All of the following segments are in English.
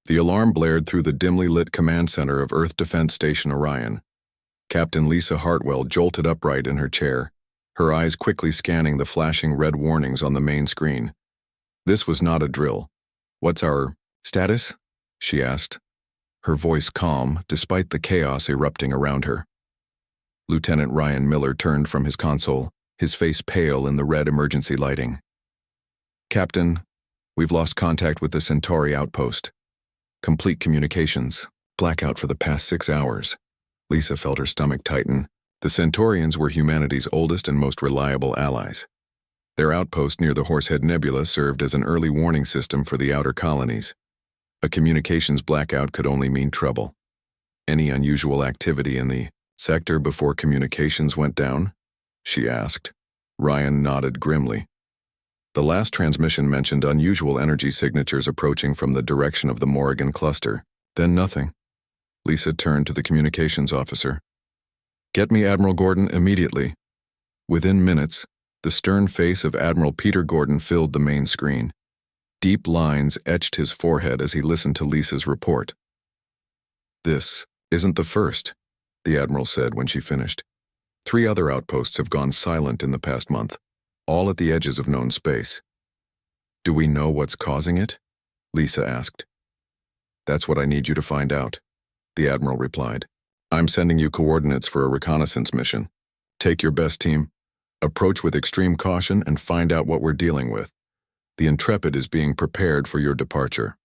The alarm blared through the dimly lit command center of Earth Defense Station Orion. Captain Lisa Hartwell jolted upright in her chair, her eyes quickly scanning the flashing red warnings on the main screen. This was not a drill. "What's our status?" she asked, her voice calm despite the chaos erupting around her. Lieutenant Ryan Miller turned from his console, his face pale in the red emergency lighting. "Captain, we've lost contact with the Centauri outpost. Complete communications. Blackout for the past 6 hours." Lisa felt her stomach tighten. The Centaurians were humanity's oldest and most reliable allies. Their outpost near the Horsehead Nebula served as an early warning system for the outer colonies. A communications blackout could only mean trouble. "Any unusual activity in the sector before communications went down?" she asked. Ryan nodded grimly. The last transmission mentioned unusual energy signatures approaching from the direction of the Morrigan cluster. Then nothing. Lisa turned to the communications officer. "Get me Admiral Gordon immediately." Within minutes, the stern face of Admiral Peter Gordon filled the main screen. Deep lines etched his forehead as he listened to Lisa's report. "This isn't the first," the Admiral said when she finished. 3 other outposts have gone silent in the past month, all at the edges of known space. "Do we know what's causing it?" Lisa asked. "That's what I need you to find out," the Admiral replied. "I'm sending you coordinates for a reconnaissance mission. Take your best team, approach with extreme caution, and find out what we're dealing with. The Intrepid is being prepared for your departure."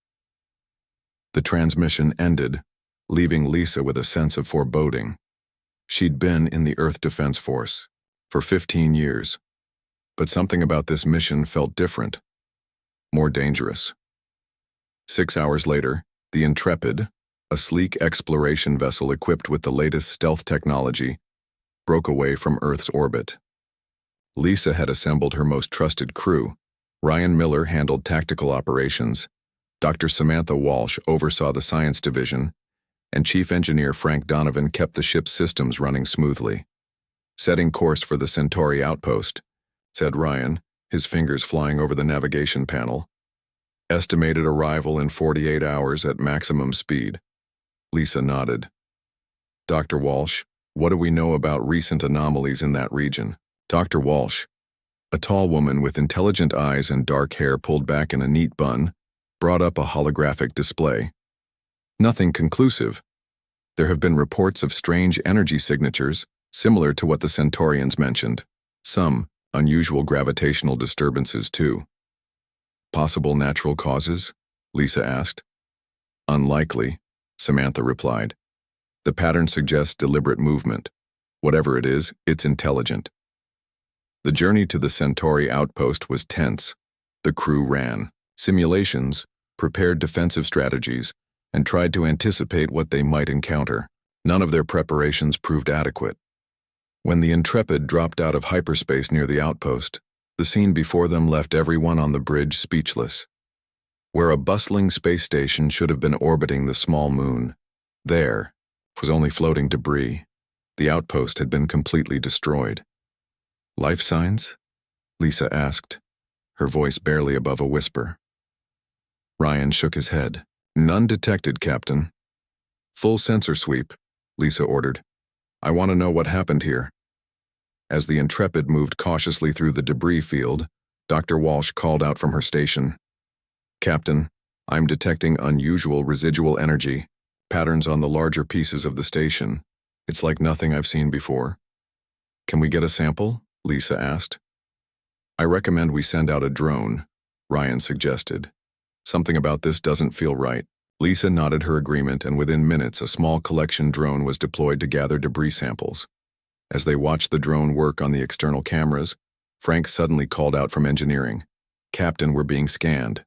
The transmission ended, leaving Lisa with a sense of foreboding. She'd been in the Earth Defense Force for 15 years, but something about this mission felt different, more dangerous. 6 hours later, the Intrepid, a sleek exploration vessel equipped with the latest stealth technology, broke away from Earth's orbit. Lisa had assembled her most trusted crew. Ryan Miller handled tactical operations, Dr. Samantha Walsh oversaw the science division, and Chief Engineer Frank Donovan kept the ship's systems running smoothly. "Setting course for the Centauri outpost," said Ryan, his fingers flying over the navigation panel. "Estimated arrival in 48 hours at maximum speed." Lisa nodded. "Dr. Walsh, what do we know about recent anomalies in that region?" Dr. Walsh, a tall woman with intelligent eyes and dark hair pulled back in a neat bun, brought up a holographic display. "Nothing conclusive. There have been reports of strange energy signatures, similar to what the Centaurians mentioned. Some unusual gravitational disturbances, too." "Possible natural causes?" Lisa asked. "Unlikely," Samantha replied. "The pattern suggests deliberate movement. Whatever it is, it's intelligent." The journey to the Centauri outpost was tense. The crew ran simulations, prepared defensive strategies, and tried to anticipate what they might encounter. None of their preparations proved adequate. When the Intrepid dropped out of hyperspace near the outpost, the scene before them left everyone on the bridge speechless. Where a bustling space station should have been orbiting the small moon, there was only floating debris. The outpost had been completely destroyed. "Life signs?" Lisa asked, her voice barely above a whisper. Ryan shook his head. "None detected, Captain." "Full sensor sweep," Lisa ordered. "I want to know what happened here." As the Intrepid moved cautiously through the debris field, Dr. Walsh called out from her station. "Captain, I'm detecting unusual residual energy, patterns on the larger pieces of the station. It's like nothing I've seen before." "Can we get a sample?" Lisa asked. "I recommend we send out a drone," Ryan suggested. "Something about this doesn't feel right." Lisa nodded her agreement, and within minutes a small collection drone was deployed to gather debris samples. As they watched the drone work on the external cameras, Frank suddenly called out from engineering. "Captain, we're being scanned.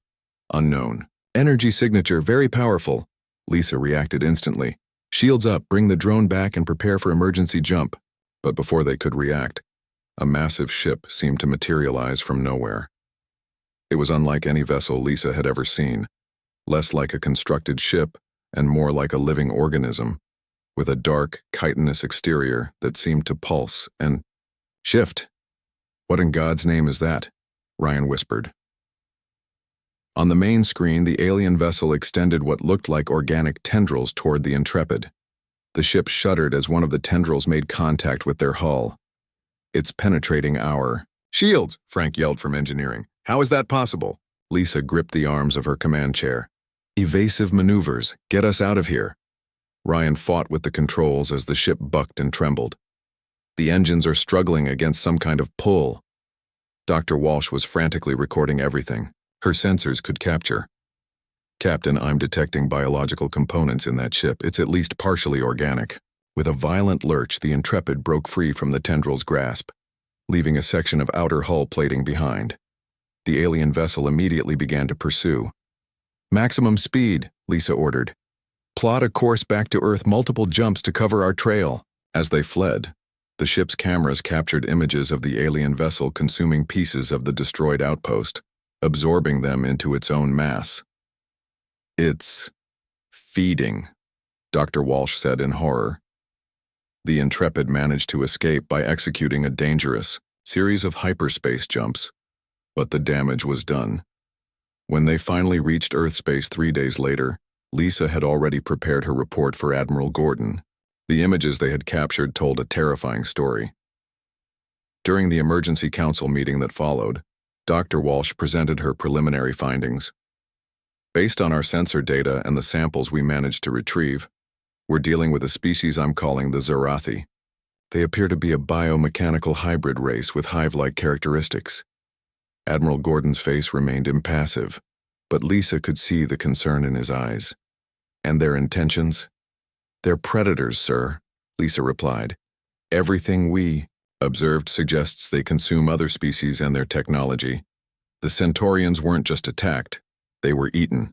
Unknown. Energy signature, very powerful." Lisa reacted instantly. "Shields up, bring the drone back and prepare for emergency jump." But before they could react, a massive ship seemed to materialize from nowhere. It was unlike any vessel Lisa had ever seen, less like a constructed ship and more like a living organism, with a dark, chitinous exterior that seemed to pulse and shift. "What in God's name is that?" Ryan whispered. On the main screen, the alien vessel extended what looked like organic tendrils toward the Intrepid. The ship shuddered as one of the tendrils made contact with their hull. It's penetrating our shields, Frank yelled from engineering. How is that possible? Lisa gripped the arms of her command chair. Evasive maneuvers. Get us out of here. Ryan fought with the controls as the ship bucked and trembled. The engines are struggling against some kind of pull. Dr. Walsh was frantically recording everything. Her sensors could capture. Captain, I'm detecting biological components in that ship. It's at least partially organic. With a violent lurch, the Intrepid broke free from the tendril's grasp, leaving a section of outer hull plating behind. The alien vessel immediately began to pursue. Maximum speed, Lisa ordered. Plot a course back to Earth, multiple jumps to cover our trail. As they fled, the ship's cameras captured images of the alien vessel consuming pieces of the destroyed outpost, absorbing them into its own mass. It's feeding, Dr. Walsh said in horror. The Intrepid managed to escape by executing a dangerous series of hyperspace jumps, but the damage was done. When they finally reached Earth space 3 days later, Lisa had already prepared her report for Admiral Gordon. The images they had captured told a terrifying story. During the emergency council meeting that followed, Dr. Walsh presented her preliminary findings. Based on our sensor data and the samples we managed to retrieve, we're dealing with a species I'm calling the Zarathi. They appear to be a biomechanical hybrid race with hive-like characteristics. Admiral Gordon's face remained impassive, but Lisa could see the concern in his eyes. And their intentions? They're predators, sir, Lisa replied. Everything we observed suggests they consume other species and their technology. The Centaurians weren't just attacked, they were eaten.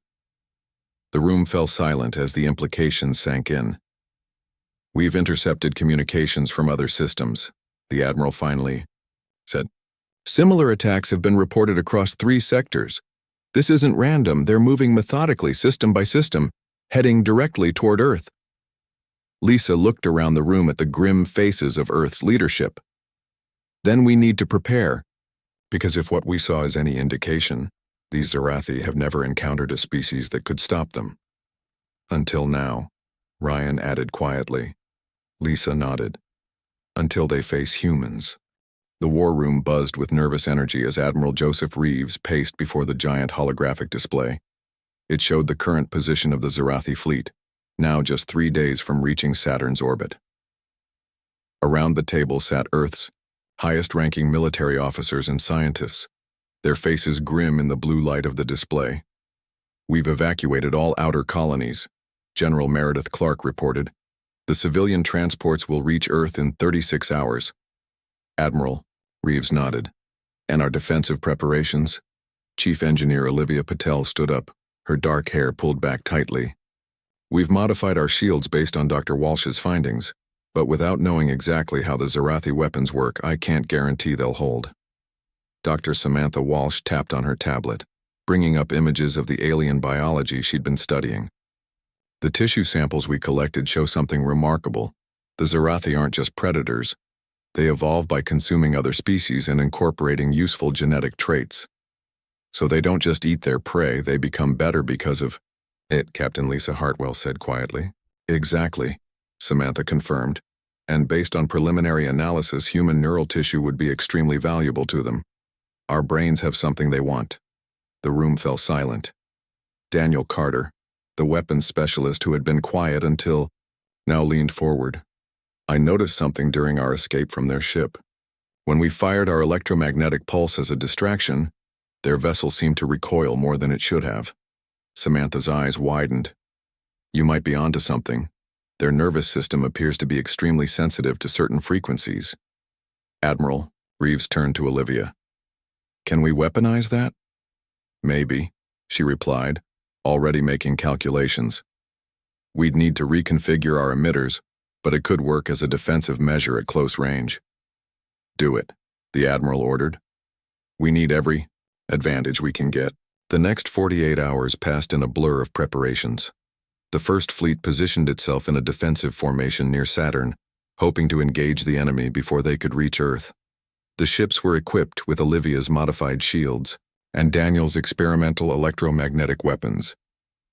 The room fell silent as the implications sank in. We've intercepted communications from other systems, the Admiral finally said. Similar attacks have been reported across 3 sectors. This isn't random, they're moving methodically, system by system, heading directly toward Earth. Lisa looked around the room at the grim faces of Earth's leadership. Then we need to prepare, because if what we saw is any indication, these Zarathi have never encountered a species that could stop them. Until now, Ryan added quietly. Lisa nodded. Until they face humans. The war room buzzed with nervous energy as Admiral Joseph Reeves paced before the giant holographic display. It showed the current position of the Zarathi fleet, now just 3 days from reaching Saturn's orbit. Around the table sat Earth's highest-ranking military officers and scientists, their faces grim in the blue light of the display. We've evacuated all outer colonies, General Meredith Clark reported. The civilian transports will reach Earth in 36 hours. Admiral, Reeves nodded. And our defensive preparations? Chief Engineer Olivia Patel stood up, her dark hair pulled back tightly. We've modified our shields based on Dr. Walsh's findings, but without knowing exactly how the Zarathi weapons work, I can't guarantee they'll hold. Dr. Samantha Walsh tapped on her tablet, bringing up images of the alien biology she'd been studying. The tissue samples we collected show something remarkable. The Zarathi aren't just predators. They evolve by consuming other species and incorporating useful genetic traits. So they don't just eat their prey, they become better because of it, Captain Lisa Hartwell said quietly. Exactly, Samantha confirmed. And based on preliminary analysis, human neural tissue would be extremely valuable to them. Our brains have something they want. The room fell silent. Daniel Carter, the weapons specialist who had been quiet until now, leaned forward. I noticed something during our escape from their ship. When we fired our electromagnetic pulse as a distraction, their vessel seemed to recoil more than it should have. Samantha's eyes widened. You might be onto something. Their nervous system appears to be extremely sensitive to certain frequencies. Admiral, Reeves turned to Olivia. Can we weaponize that? Maybe, she replied, already making calculations. We'd need to reconfigure our emitters, but it could work as a defensive measure at close range. Do it, the Admiral ordered. We need every advantage we can get. The next 48 hours passed in a blur of preparations. The First Fleet positioned itself in a defensive formation near Saturn, hoping to engage the enemy before they could reach Earth. The ships were equipped with Olivia's modified shields, and Daniel's experimental electromagnetic weapons.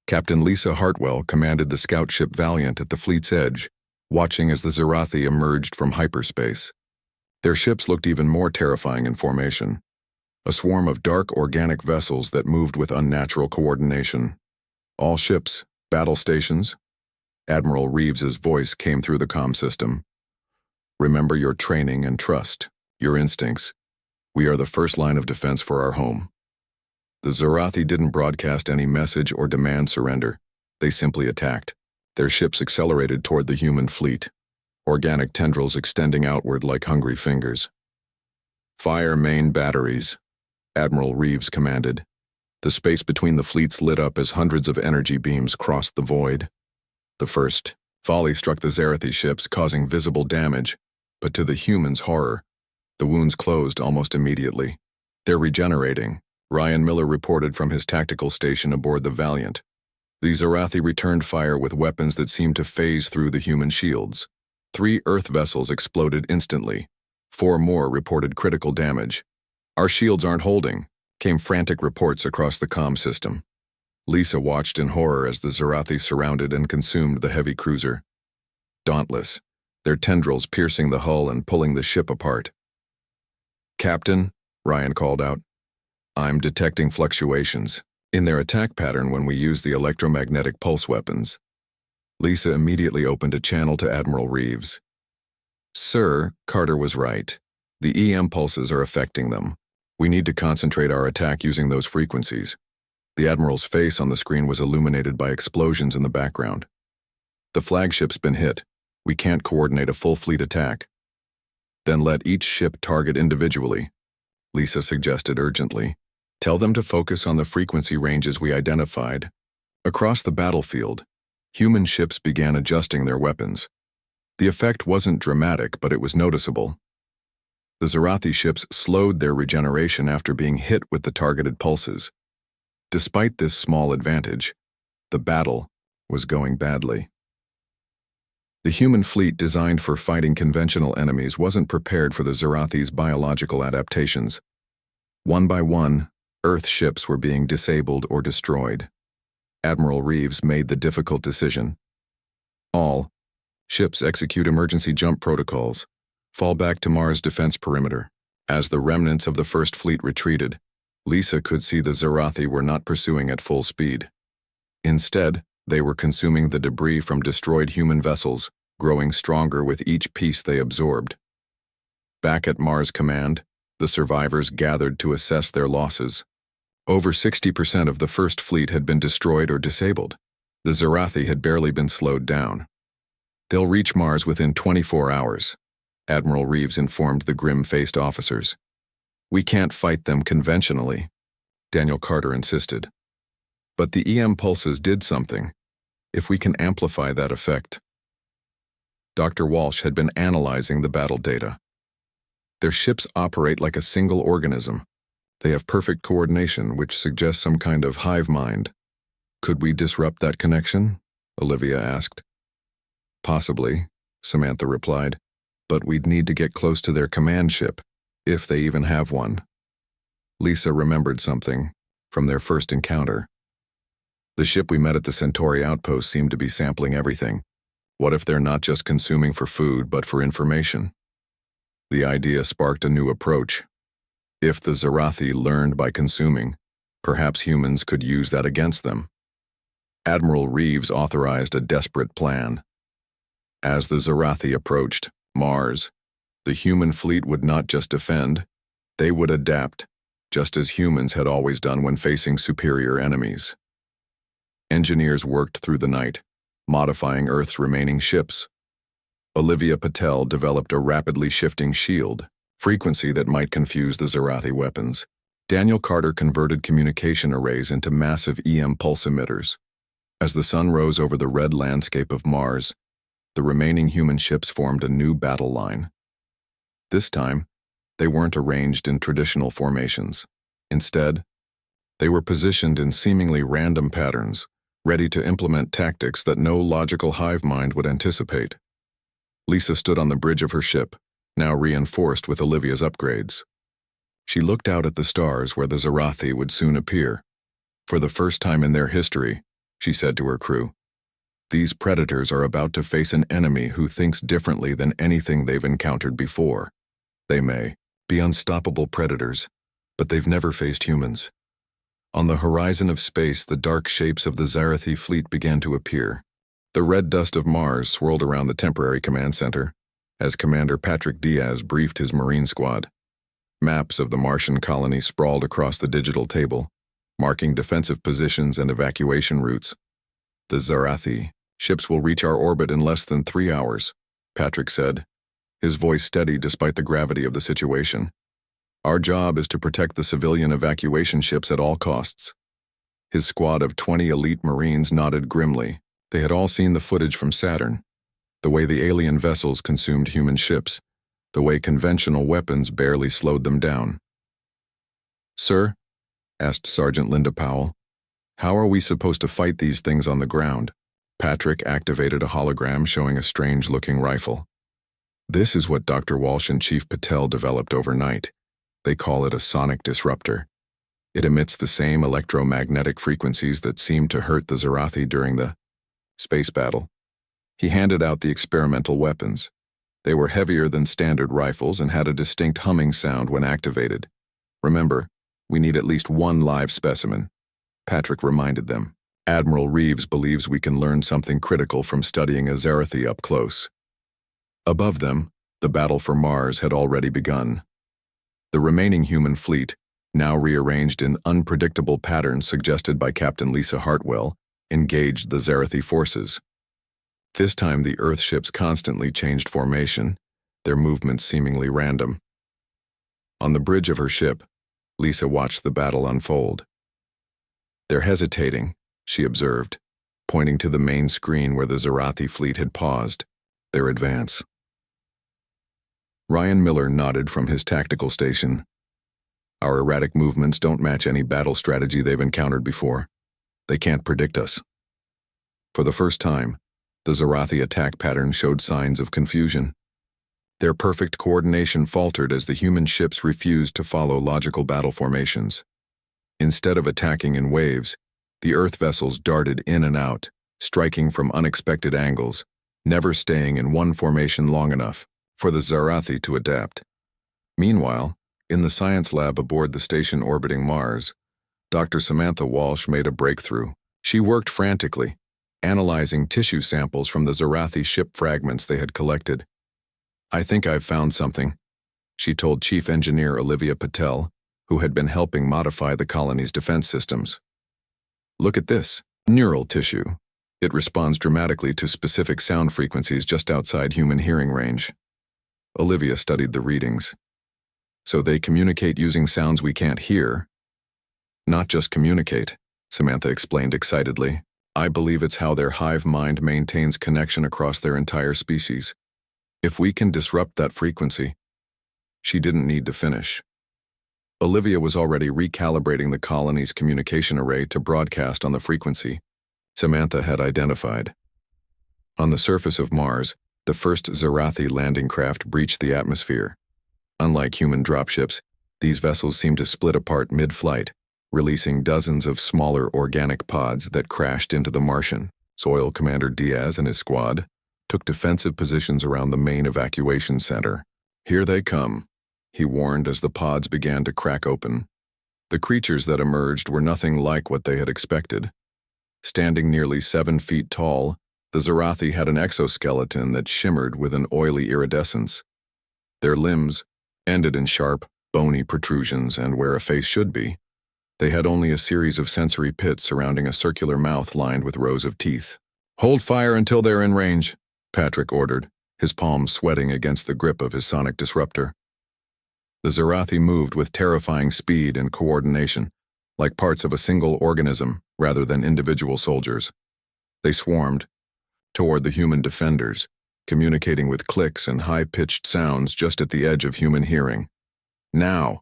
Captain Lisa Hartwell commanded the scout ship Valiant at the fleet's edge, watching as the Zarathi emerged from hyperspace. Their ships looked even more terrifying in formation, a swarm of dark organic vessels that moved with unnatural coordination. All ships, battle stations. Admiral Reeves's voice came through the comm system. Remember your training and trust, your instincts. We are the first line of defense for our home. The Zarathi didn't broadcast any message or demand surrender. They simply attacked. Their ships accelerated toward the human fleet, organic tendrils extending outward like hungry fingers. Fire main batteries, Admiral Reeves commanded. The space between the fleets lit up as hundreds of energy beams crossed the void. The first volley struck the Zarathi ships, causing visible damage, but to the humans' horror, the wounds closed almost immediately. They're regenerating, Ryan Miller reported from his tactical station aboard the Valiant. The Zarathi returned fire with weapons that seemed to phase through the human shields. 3 Earth vessels exploded instantly. 4 more reported critical damage. Our shields aren't holding, came frantic reports across the comm system. Lisa watched in horror as the Zarathi surrounded and consumed the heavy cruiser. Dauntless, their tendrils piercing the hull and pulling the ship apart. "Captain," Ryan called out, "I'm detecting fluctuations in their attack pattern when we use the electromagnetic pulse weapons." Lisa immediately opened a channel to Admiral Reeves. "Sir, Carter was right. The EM pulses are affecting them. We need to concentrate our attack using those frequencies." The Admiral's face on the screen was illuminated by explosions in the background. "The flagship's been hit. We can't coordinate a full fleet attack." "Then let each ship target individually," Lisa suggested urgently. "Tell them to focus on the frequency ranges we identified." Across the battlefield, human ships began adjusting their weapons. The effect wasn't dramatic, but it was noticeable. The Zarathi ships slowed their regeneration after being hit with the targeted pulses. Despite this small advantage, the battle was going badly. The human fleet designed for fighting conventional enemies wasn't prepared for the Zarathi's biological adaptations. One by one, Earth ships were being disabled or destroyed. Admiral Reeves made the difficult decision. All ships execute emergency jump protocols. Fall back to Mars' defense perimeter. As the remnants of the First Fleet retreated, Lisa could see the Zarathi were not pursuing at full speed. Instead, they were consuming the debris from destroyed human vessels, growing stronger with each piece they absorbed. Back at Mars Command, the survivors gathered to assess their losses. Over 60% of the First Fleet had been destroyed or disabled. The Zarathi had barely been slowed down. "They'll reach Mars within 24 hours, Admiral Reeves informed the grim-faced officers. "We can't fight them conventionally," Daniel Carter insisted. "But the EM pulses did something. If we can amplify that effect." Dr. Walsh had been analyzing the battle data. "Their ships operate like a single organism. They have perfect coordination, which suggests some kind of hive mind." "Could we disrupt that connection?" Olivia asked. "Possibly," Samantha replied, "but we'd need to get close to their command ship, if they even have one." Lisa remembered something from their first encounter. "The ship we met at the Centauri outpost seemed to be sampling everything. What if they're not just consuming for food, but for information?" The idea sparked a new approach. If the Zarathi learned by consuming, perhaps humans could use that against them. Admiral Reeves authorized a desperate plan. As the Zarathi approached Mars, the human fleet would not just defend, they would adapt, just as humans had always done when facing superior enemies. Engineers worked through the night, modifying Earth's remaining ships. Olivia Patel developed a rapidly shifting shield, frequency that might confuse the Zarathi weapons. Daniel Carter converted communication arrays into massive EM pulse emitters. As the sun rose over the red landscape of Mars, the remaining human ships formed a new battle line. This time, they weren't arranged in traditional formations. Instead, they were positioned in seemingly random patterns, ready to implement tactics that no logical hive mind would anticipate. Lisa stood on the bridge of her ship, now reinforced with Olivia's upgrades. She looked out at the stars where the Zarathi would soon appear. For the first time in their history, she said to her crew, these predators are about to face an enemy who thinks differently than anything they've encountered before. They may be unstoppable predators, but they've never faced humans. On the horizon of space, the dark shapes of the Zarathi fleet began to appear. The red dust of Mars swirled around the temporary command center as Commander Patrick Diaz briefed his Marine squad. Maps of the Martian colony sprawled across the digital table, marking defensive positions and evacuation routes. The Zarathi ships will reach our orbit in less than 3 hours, Patrick said, his voice steady despite the gravity of the situation. Our job is to protect the civilian evacuation ships at all costs. His squad of 20 elite Marines nodded grimly. They had all seen the footage from Saturn, the way the alien vessels consumed human ships, the way conventional weapons barely slowed them down. Sir, asked Sergeant Linda Powell, how are we supposed to fight these things on the ground? Patrick activated a hologram showing a strange-looking rifle. This is what Dr. Walsh and Chief Patel developed overnight. They call it a sonic disruptor. It emits the same electromagnetic frequencies that seemed to hurt the Zarathi during the space battle. He handed out the experimental weapons. They were heavier than standard rifles and had a distinct humming sound when activated. Remember, we need at least one live specimen, Patrick reminded them. Admiral Reeves believes we can learn something critical from studying a Zarathi up close. Above them, the battle for Mars had already begun. The remaining human fleet, now rearranged in unpredictable patterns suggested by Captain Lisa Hartwell, engaged the Zarathi forces. This time the Earth ships constantly changed formation, their movements seemingly random. On the bridge of her ship, Lisa watched the battle unfold. They're hesitating, she observed, pointing to the main screen where the Zarathi fleet had paused, their advance. Ryan Miller nodded from his tactical station. Our erratic movements don't match any battle strategy they've encountered before. They can't predict us. For the first time, the Zarathi attack pattern showed signs of confusion. Their perfect coordination faltered as the human ships refused to follow logical battle formations. Instead of attacking in waves, the Earth vessels darted in and out, striking from unexpected angles, never staying in one formation long enough for the Zarathi to adapt. Meanwhile, in the science lab aboard the station orbiting Mars, Dr. Samantha Walsh made a breakthrough. She worked frantically, analyzing tissue samples from the Zarathi ship fragments they had collected. I think I've found something, she told Chief Engineer Olivia Patel, who had been helping modify the colony's defense systems. Look at this, neural tissue. It responds dramatically to specific sound frequencies just outside human hearing range. Olivia studied the readings. So they communicate using sounds we can't hear. Not just communicate, Samantha explained excitedly. I believe it's how their hive mind maintains connection across their entire species. If we can disrupt that frequency. She didn't need to finish. Olivia was already recalibrating the colony's communication array to broadcast on the frequency Samantha had identified. On the surface of Mars, the first Zarathi landing craft breached the atmosphere. Unlike human dropships, these vessels seemed to split apart mid-flight, releasing dozens of smaller organic pods that crashed into the Martian. Soil Commander Diaz and his squad took defensive positions around the main evacuation center. Here they come, he warned as the pods began to crack open. The creatures that emerged were nothing like what they had expected. Standing nearly 7 feet tall, the Zarathi had an exoskeleton that shimmered with an oily iridescence. Their limbs ended in sharp, bony protrusions, and where a face should be, they had only a series of sensory pits surrounding a circular mouth lined with rows of teeth. Hold fire until they're in range, Patrick ordered, his palms sweating against the grip of his sonic disruptor. The Zarathi moved with terrifying speed and coordination, like parts of a single organism rather than individual soldiers. They swarmed toward the human defenders, communicating with clicks and high-pitched sounds just at the edge of human hearing. Now,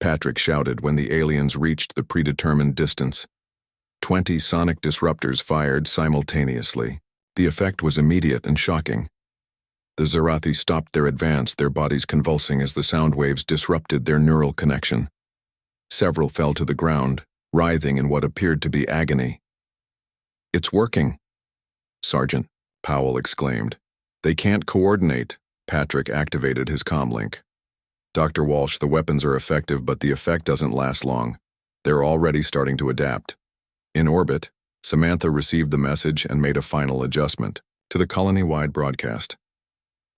Patrick shouted when the aliens reached the predetermined distance. 20 sonic disruptors fired simultaneously. The effect was immediate and shocking. The Zarathi stopped their advance, their bodies convulsing as the sound waves disrupted their neural connection. Several fell to the ground, writhing in what appeared to be agony. "It's working," Sergeant Powell exclaimed. "They can't coordinate." Patrick activated his comlink. "Dr. Walsh, the weapons are effective, but the effect doesn't last long. They're already starting to adapt." In orbit, Samantha received the message and made a final adjustment to the colony-wide broadcast.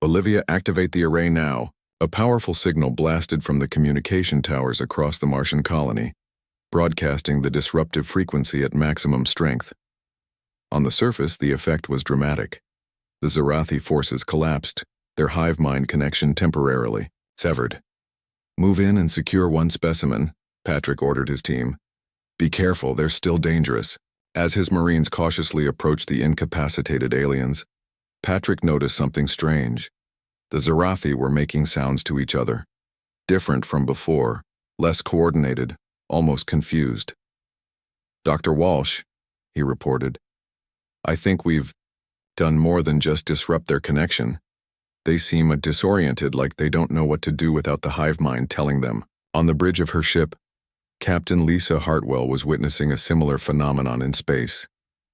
"Olivia, activate the array now." A powerful signal blasted from the communication towers across the Martian colony, broadcasting the disruptive frequency at maximum strength. On the surface, the effect was dramatic. The Zarathi forces collapsed, their hive mind connection temporarily severed. "Move in and secure one specimen," Patrick ordered his team. "Be careful, they're still dangerous." As his Marines cautiously approached the incapacitated aliens, Patrick noticed something strange. The Zarathi were making sounds to each other. Different from before, less coordinated, almost confused. "Dr. Walsh," he reported, "I think we've done more than just disrupt their connection. They seem disoriented, like they don't know what to do without the hive mind telling them." On the bridge of her ship, Captain Lisa Hartwell was witnessing a similar phenomenon in space.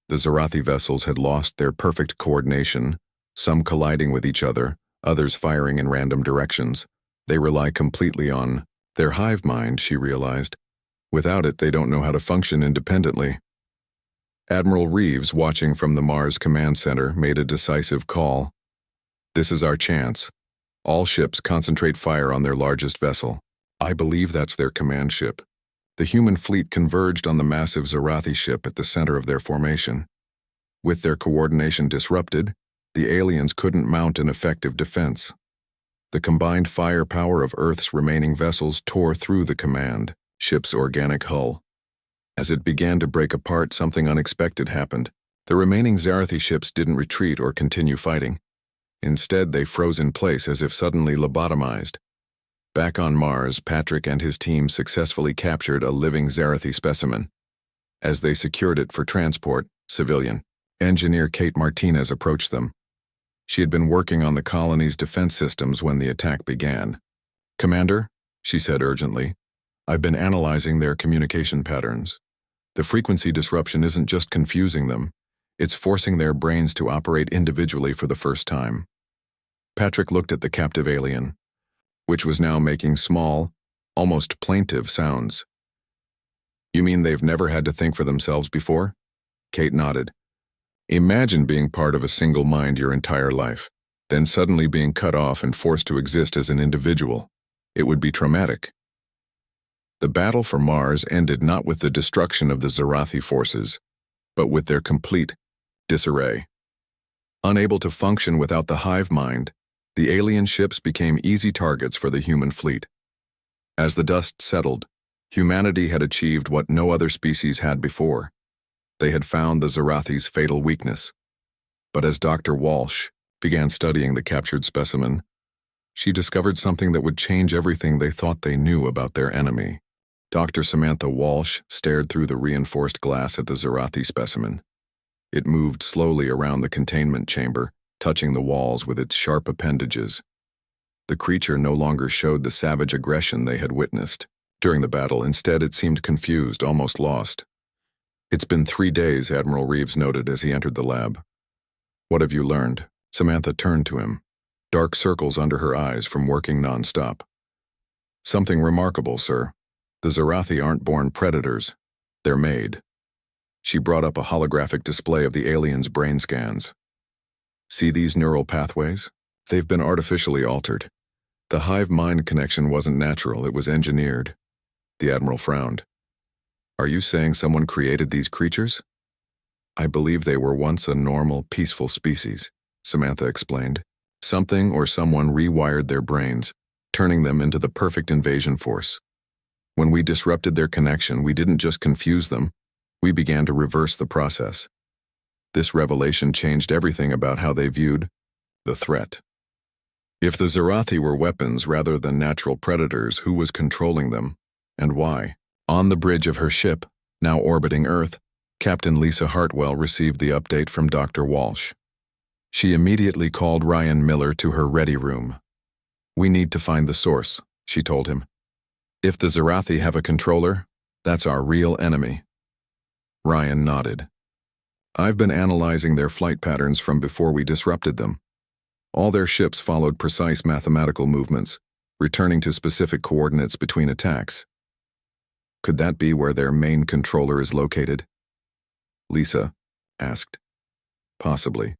The Zarathi vessels had lost their perfect coordination, some colliding with each other, others firing in random directions. They rely completely on their hive mind, she realized. Without it, they don't know how to function independently. Admiral Reeves, watching from the Mars Command Center, made a decisive call. "This is our chance. All ships concentrate fire on their largest vessel." I believe that's their command ship. The human fleet converged on the massive Zarathi ship at the center of their formation. With their coordination disrupted, the aliens couldn't mount an effective defense. The combined firepower of Earth's remaining vessels tore through the command ship's organic hull. As it began to break apart, something unexpected happened. The remaining Zarathi ships didn't retreat or continue fighting. Instead, they froze in place as if suddenly lobotomized. Back on Mars, Patrick and his team successfully captured a living Zarathi specimen. As they secured it for transport, civilian engineer Kate Martinez approached them. She had been working on the colony's defense systems when the attack began. "Commander," she said urgently, "I've been analyzing their communication patterns. The frequency disruption isn't just confusing them, it's forcing their brains to operate individually for the first time." Patrick looked at the captive alien, which was now making small, almost plaintive sounds. "You mean they've never had to think for themselves before?" Kate nodded. "Imagine being part of a single mind your entire life, then suddenly being cut off and forced to exist as an individual. It would be traumatic." The battle for Mars ended not with the destruction of the Zarathi forces, but with their complete disarray. Unable to function without the hive mind, the alien ships became easy targets for the human fleet. As the dust settled, humanity had achieved what no other species had before. They had found the Zarathi's fatal weakness. But as Dr. Walsh began studying the captured specimen, she discovered something that would change everything they thought they knew about their enemy. Dr. Samantha Walsh stared through the reinforced glass at the Zarathi specimen. It moved slowly around the containment chamber, touching the walls with its sharp appendages. The creature no longer showed the savage aggression they had witnessed during the battle. Instead, it seemed confused, almost lost. "It's been 3 days," Admiral Reeves noted as he entered the lab. "What have you learned?" Samantha turned to him, dark circles under her eyes from working nonstop. "Something remarkable, sir. The Zarathi aren't born predators. They're made." She brought up a holographic display of the aliens' brain scans. "See these neural pathways? They've been artificially altered. The hive-mind connection wasn't natural, it was engineered." The Admiral frowned. "Are you saying someone created these creatures?" "I believe they were once a normal, peaceful species," Samantha explained. "Something or someone rewired their brains, turning them into the perfect invasion force. When we disrupted their connection, we didn't just confuse them, we began to reverse the process. This revelation changed everything about how they viewed the threat. If the Zarathi were weapons rather than natural predators, who was controlling them, and why?" On the bridge of her ship, now orbiting Earth, Captain Lisa Hartwell received the update from Dr. Walsh. She immediately called Ryan Miller to her ready room. "We need to find the source," she told him. "If the Zarathi have a controller, that's our real enemy." Ryan nodded. "I've been analyzing their flight patterns from before we disrupted them. All their ships followed precise mathematical movements, returning to specific coordinates between attacks. Could that be where their main controller is located?" Lisa asked. "Possibly.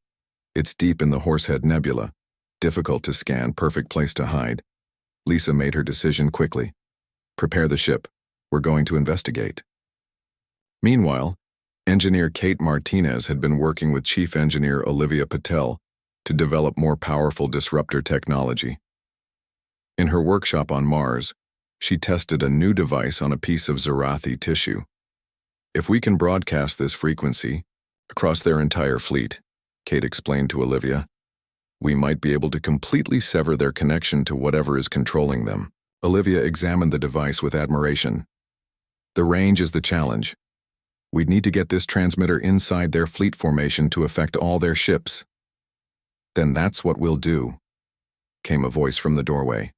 It's deep in the Horsehead Nebula. Difficult to scan, perfect place to hide." Lisa made her decision quickly. "Prepare the ship. We're going to investigate." Meanwhile, engineer Kate Martinez had been working with Chief Engineer Olivia Patel to develop more powerful disruptor technology. In her workshop on Mars, she tested a new device on a piece of Zarathi tissue. "If we can broadcast this frequency across their entire fleet," Kate explained to Olivia, "we might be able to completely sever their connection to whatever is controlling them." Olivia examined the device with admiration. "The range is the challenge. We'd need to get this transmitter inside their fleet formation to affect all their ships." "Then that's what we'll do," came a voice from the doorway.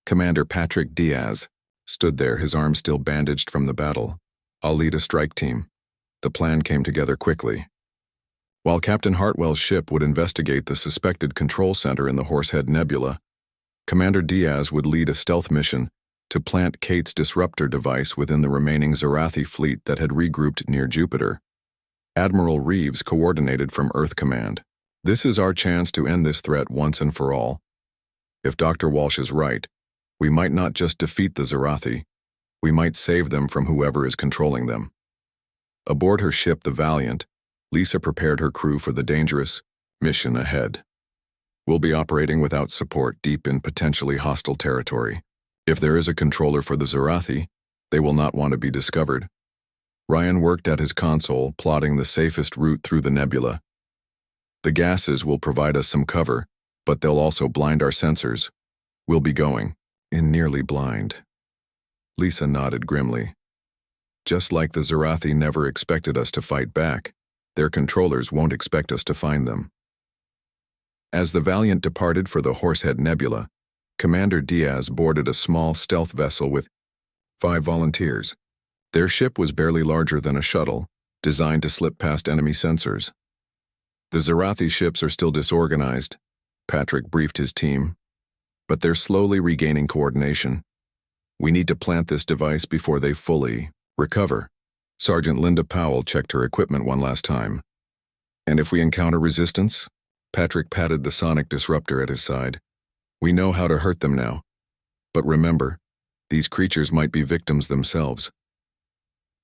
Commander Patrick Diaz stood there, his arm still bandaged from the battle. "I'll lead a strike team." The plan came together quickly. While Captain Hartwell's ship would investigate the suspected control center in the Horsehead Nebula, Commander Diaz would lead a stealth mission to plant Kate's disruptor device within the remaining Zarathi fleet that had regrouped near Jupiter. Admiral Reeves coordinated from Earth Command. "This is our chance to end this threat once and for all. If Dr. Walsh is right, we might not just defeat the Zarathi, we might save them from whoever is controlling them." Aboard her ship, the Valiant, Lisa prepared her crew for the dangerous mission ahead. "We'll be operating without support deep in potentially hostile territory. If there is a controller for the Zarathi, they will not want to be discovered." Ryan worked at his console, plotting the safest route through the nebula. "The gases will provide us some cover, but they'll also blind our sensors. We'll be going in nearly blind." Lisa nodded grimly. "Just like the Zarathi never expected us to fight back, their controllers won't expect us to find them." As the Valiant departed for the Horsehead Nebula, Commander Diaz boarded a small stealth vessel with 5 volunteers. Their ship was barely larger than a shuttle, designed to slip past enemy sensors. "The Zarathi ships are still disorganized," Patrick briefed his team, "but they're slowly regaining coordination. We need to plant this device before they fully recover." Sergeant Linda Powell checked her equipment one last time. "And if we encounter resistance?" Patrick patted the sonic disruptor at his side. "We know how to hurt them now. But remember, these creatures might be victims themselves."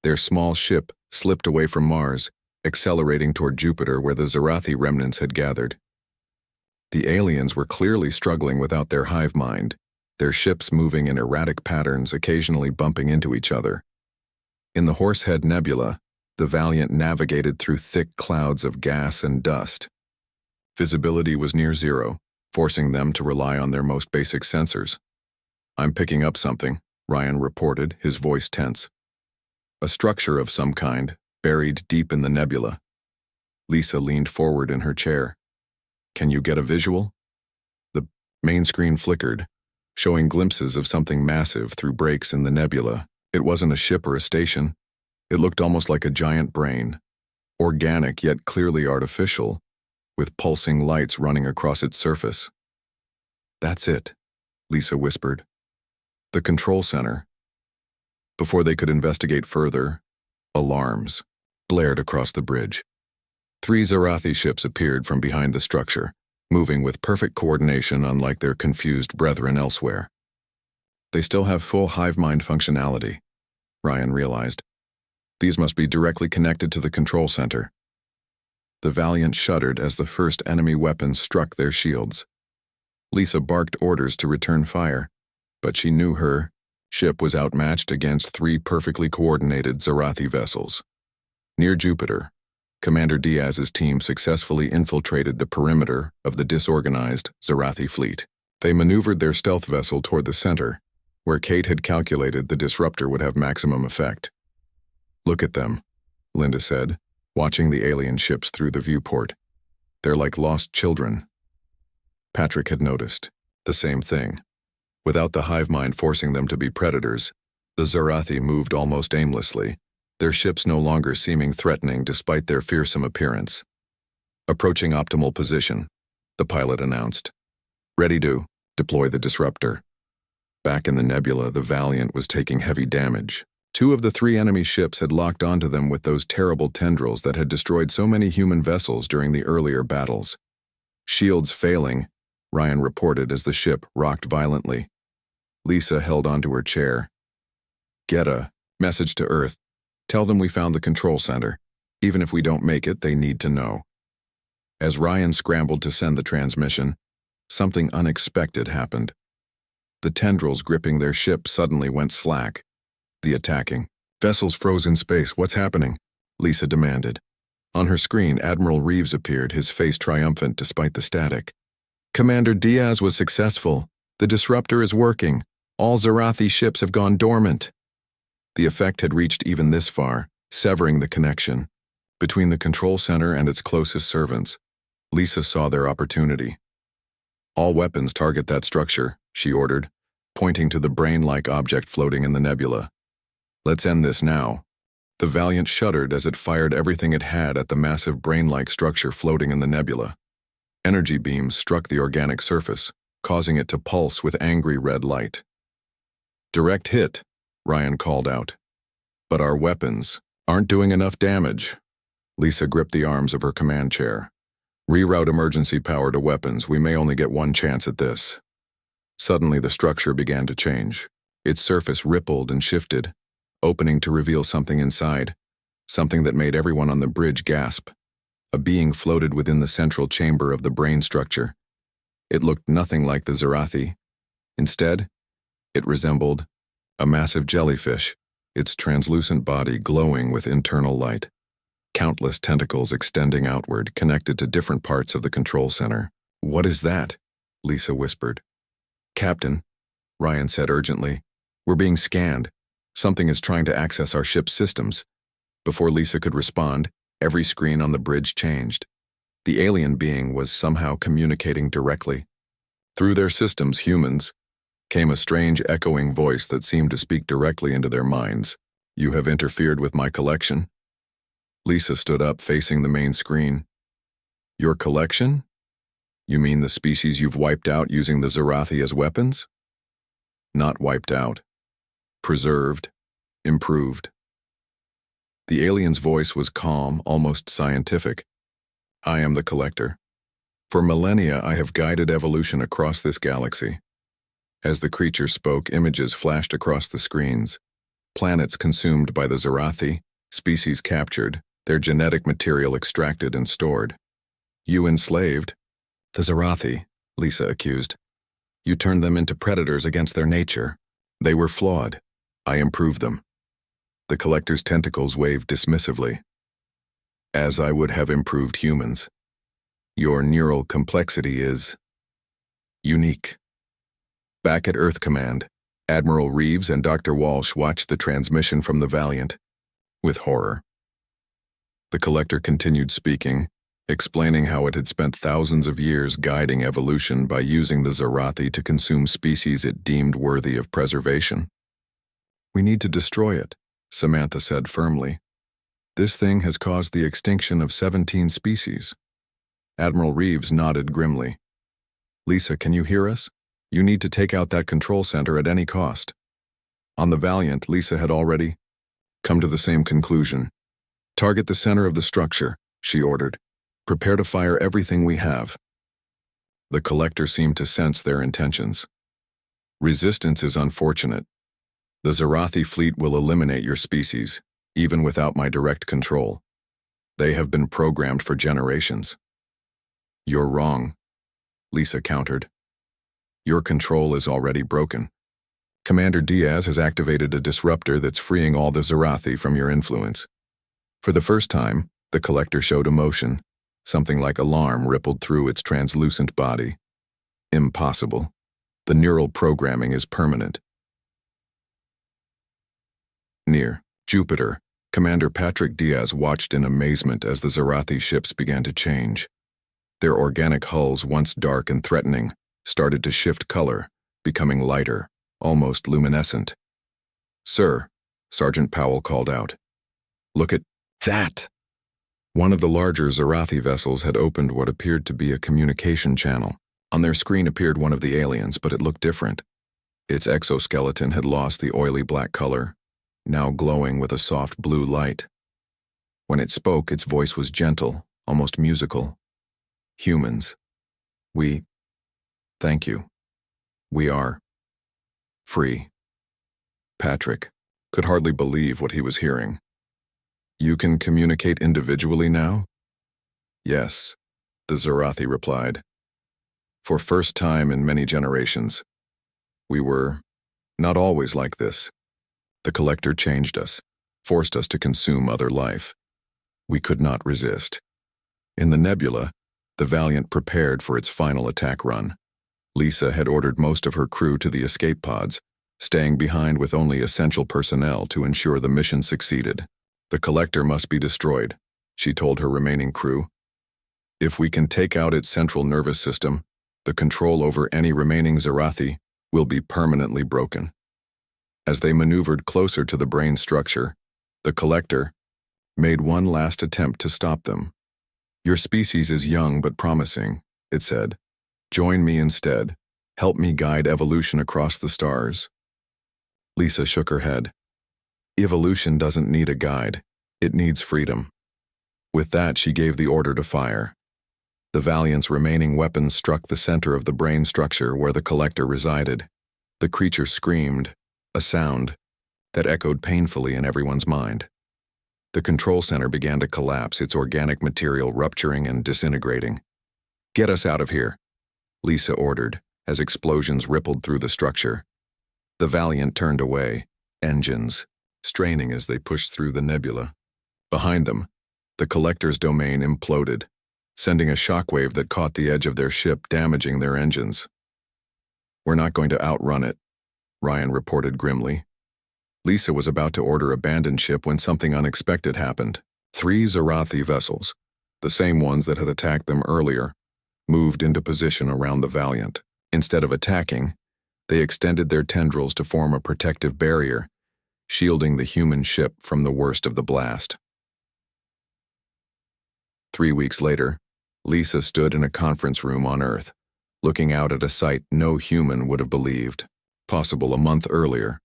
Their small ship slipped away from Mars, accelerating toward Jupiter where the Zarathi remnants had gathered. The aliens were clearly struggling without their hive mind, their ships moving in erratic patterns, occasionally bumping into each other. In the Horsehead Nebula, the Valiant navigated through thick clouds of gas and dust. Visibility was near zero, forcing them to rely on their most basic sensors. "I'm picking up something," Ryan reported, his voice tense. "A structure of some kind, buried deep in the nebula." Lisa leaned forward in her chair. "Can you get a visual?" The main screen flickered, showing glimpses of something massive through breaks in the nebula. It wasn't a ship or a station. It looked almost like a giant brain, organic yet clearly artificial, with pulsing lights running across its surface. "That's it," Lisa whispered. "The control center." Before they could investigate further, alarms blared across the bridge. 3 Zarathi ships appeared from behind the structure, moving with perfect coordination unlike their confused brethren elsewhere. They still have full hive mind functionality, Ryan realized. These must be directly connected to the control center. The Valiant shuddered as the first enemy weapons struck their shields. Lisa barked orders to return fire, but she knew her ship was outmatched against 3 perfectly coordinated Zarathi vessels. Near Jupiter, Commander Diaz's team successfully infiltrated the perimeter of the disorganized Zarathi fleet. They maneuvered their stealth vessel toward the center, where Kate had calculated the disruptor would have maximum effect. "Look at them," Linda said, watching the alien ships through the viewport. They're like lost children. Patrick had noticed the same thing. Without the hive mind forcing them to be predators, the Zarathi moved almost aimlessly, their ships no longer seeming threatening despite their fearsome appearance. Approaching optimal position, the pilot announced. Ready to deploy the disruptor. Back in the nebula, the Valiant was taking heavy damage. 2 of the 3 enemy ships had locked onto them with those terrible tendrils that had destroyed so many human vessels during the earlier battles. Shields failing, Ryan reported as the ship rocked violently. Lisa held onto her chair. Get a message to Earth. Tell them we found the control center. Even if we don't make it, they need to know. As Ryan scrambled to send the transmission, something unexpected happened. The tendrils gripping their ship suddenly went slack. The attacking vessels froze in space. What's happening? Lisa demanded. On her screen, Admiral Reeves appeared, his face triumphant despite the static. Commander Diaz was successful. The disruptor is working. All Zarathi ships have gone dormant. The effect had reached even this far, severing the connection. Between the control center and its closest servants, Lisa saw their opportunity. All weapons target that structure, she ordered, pointing to the brain-like object floating in the nebula. Let's end this now. The Valiant shuddered as it fired everything it had at the massive brain-like structure floating in the nebula. Energy beams struck the organic surface, causing it to pulse with angry red light. Direct hit, Ryan called out. But our weapons aren't doing enough damage. Lisa gripped the arms of her command chair. Reroute emergency power to weapons. We may only get one chance at this. Suddenly the structure began to change. Its surface rippled and shifted, opening to reveal something inside, something that made everyone on the bridge gasp. A being floated within the central chamber of the brain structure. It looked nothing like the Zarathi. Instead, it resembled a massive jellyfish, its translucent body glowing with internal light. Countless tentacles extending outward, connected to different parts of the control center. What is that? Lisa whispered. Captain, Ryan said urgently. We're being scanned. Something is trying to access our ship's systems. Before Lisa could respond, every screen on the bridge changed. The alien being was somehow communicating directly. Through their systems, humans, came a strange echoing voice that seemed to speak directly into their minds. You have interfered with my collection? Lisa stood up, facing the main screen. Your collection? You mean the species you've wiped out using the Zarathi as weapons? Not wiped out. Preserved. Improved. The alien's voice was calm, almost scientific. I am the collector. For millennia, I have guided evolution across this galaxy. As the creature spoke, images flashed across the screens. Planets consumed by the Zarathi, species captured, their genetic material extracted and stored. You enslaved the Zarathi, Lisa accused. You turned them into predators against their nature. They were flawed. I improved them. The collector's tentacles waved dismissively. As I would have improved humans. Your neural complexity is unique. Back at Earth Command, Admiral Reeves and Dr. Walsh watched the transmission from the Valiant with horror. The collector continued speaking, explaining how it had spent thousands of years guiding evolution by using the Zarathi to consume species it deemed worthy of preservation. We need to destroy it, Samantha said firmly. This thing has caused the extinction of 17 species. Admiral Reeves nodded grimly. Lisa, can you hear us? You need to take out that control center at any cost. On the Valiant, Lisa had already come to the same conclusion. Target the center of the structure, she ordered. Prepare to fire everything we have. The collector seemed to sense their intentions. Resistance is unfortunate. The Zarathi fleet will eliminate your species, even without my direct control. They have been programmed for generations. You're wrong, Lisa countered. Your control is already broken. Commander Diaz has activated a disruptor that's freeing all the Zarathi from your influence. For the first time, the collector showed emotion. Something like alarm rippled through its translucent body. Impossible. The neural programming is permanent. Near Jupiter, Commander Patrick Diaz watched in amazement as the Zarathi ships began to change. Their organic hulls, once dark and threatening, started to shift color, becoming lighter, almost luminescent. "Sir," Sergeant Powell called out. "Look at that!" One of the larger Zarathi vessels had opened what appeared to be a communication channel. On their screen appeared one of the aliens, but it looked different. Its exoskeleton had lost the oily black color, now glowing with a soft blue light. When it spoke, its voice was gentle, almost musical. "Humans. Thank you. We are free." Patrick could hardly believe what he was hearing. "You can communicate individually now?" "Yes," the Zarathi replied. "For first time in many generations. We were not always like this. The Collector changed us, forced us to consume other life. We could not resist." In the nebula, the Valiant prepared for its final attack run. Lisa had ordered most of her crew to the escape pods, staying behind with only essential personnel to ensure the mission succeeded. "The Collector must be destroyed," she told her remaining crew. "If we can take out its central nervous system, the control over any remaining Zarathi will be permanently broken." As they maneuvered closer to the brain structure, the Collector made one last attempt to stop them. "Your species is young but promising," it said. "Join me instead. Help me guide evolution across the stars." Lisa shook her head. "Evolution doesn't need a guide. It needs freedom." With that, she gave the order to fire. The Valiant's remaining weapons struck the center of the brain structure where the Collector resided. The creature screamed, a sound that echoed painfully in everyone's mind. The control center began to collapse, its organic material rupturing and disintegrating. "Get us out of here," Lisa ordered, as explosions rippled through the structure. The Valiant turned away, engines straining as they pushed through the nebula. Behind them, the Collector's domain imploded, sending a shockwave that caught the edge of their ship, damaging their engines. "We're not going to outrun it," Ryan reported grimly. Lisa was about to order abandoned ship when something unexpected happened. 3 Zarathi vessels, the same ones that had attacked them earlier, moved into position around the Valiant. Instead of attacking, they extended their tendrils to form a protective barrier, shielding the human ship from the worst of the blast. 3 weeks later, Lisa stood in a conference room on Earth, looking out at a sight no human would have believed, possible a month earlier.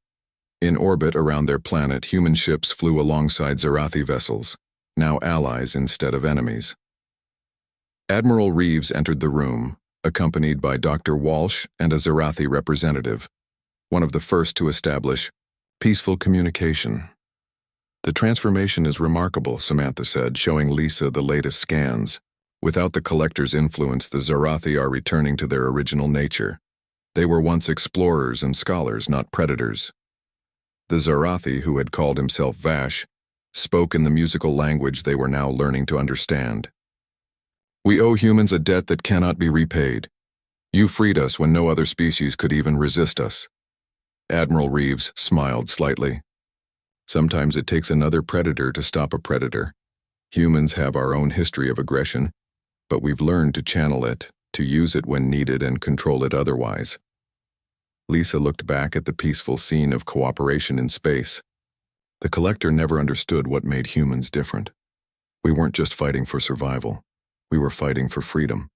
In orbit around their planet, human ships flew alongside Zarathi vessels, now allies instead of enemies. Admiral Reeves entered the room, accompanied by Dr. Walsh and a Zarathi representative, one of the first to establish peaceful communication. "The transformation is remarkable," Samantha said, showing Lisa the latest scans. "Without the Collector's influence, the Zarathi are returning to their original nature. They were once explorers and scholars, not predators." The Zarathi, who had called himself Vash, spoke in the musical language they were now learning to understand. "We owe humans a debt that cannot be repaid. You freed us when no other species could even resist us." Admiral Reeves smiled slightly. "Sometimes it takes another predator to stop a predator. Humans have our own history of aggression, but we've learned to channel it, to use it when needed and control it otherwise." Lisa looked back at the peaceful scene of cooperation in space. The Collector never understood what made humans different. We weren't just fighting for survival. We were fighting for freedom.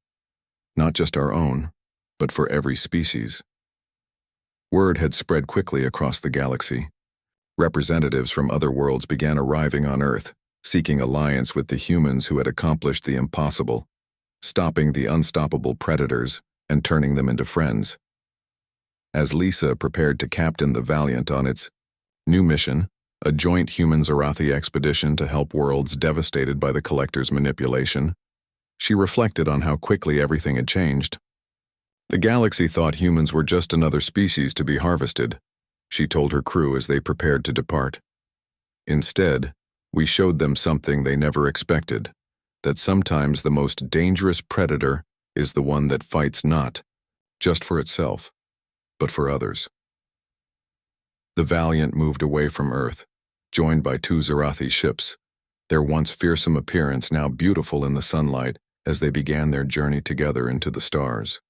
Not just our own, but for every species. Word had spread quickly across the galaxy. Representatives from other worlds began arriving on Earth, seeking alliance with the humans who had accomplished the impossible, stopping the unstoppable predators and turning them into friends. As Lisa prepared to captain the Valiant on its new mission, a joint human-Zarathi expedition to help worlds devastated by the Collector's manipulation, she reflected on how quickly everything had changed. The galaxy thought humans were just another species to be harvested, she told her crew as they prepared to depart. Instead, we showed them something they never expected, that sometimes the most dangerous predator is the one that fights not just for itself, but for others. The Valiant moved away from Earth, joined by 2 Zarathi ships, their once fearsome appearance now beautiful in the sunlight as they began their journey together into the stars.